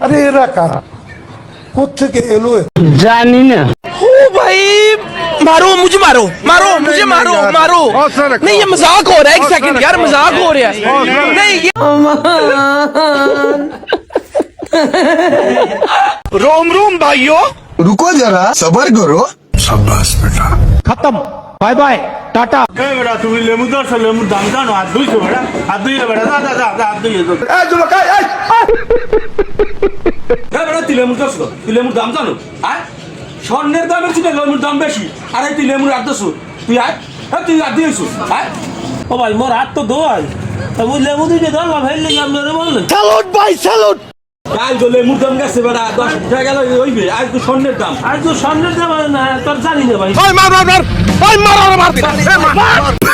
আরে এরা কারা কোত্থেকে এলো জানি না। ओ भाई मारो मुझे मारो मारो मुझे मारो मारो नहीं ये मजाक हो रहा है एक सेकंड यार मजाक हो रहा है नहीं ये रोम रोम भाइयों रुको जरा सबर करो। शाबाश बेटा खत्म बाय बाय टाटा। বেটা তুমি লেবু দশ লেবুর দাম জানো আর 200 বেটা আর 200 বেটা দাদা দাদা আর 200 এই জুমা এই বেটা তুই লেবু দশ তুই লেবুর দাম জানো আর স্বর্ণের দাম বেশি না লেবুর দাম বেশি আর এই তুই লেবুর 800 তুই আয় হ্যাঁ তুই 800 আয় ও ভাই মোর হাত তো দোয়াই তা ওই লেবু দিতে ধরলাম হেললে আপনারা বললেন सैल्यूट भाई सैल्यूट কাল তো লেবুর দাম গেছে বেটা 10 টাকা গেল হইবে আজ তো স্বর্ণের দাম আর তো স্বর্ণের দাম না তোর জানি না ভাই मार मार मार मार मार मार मार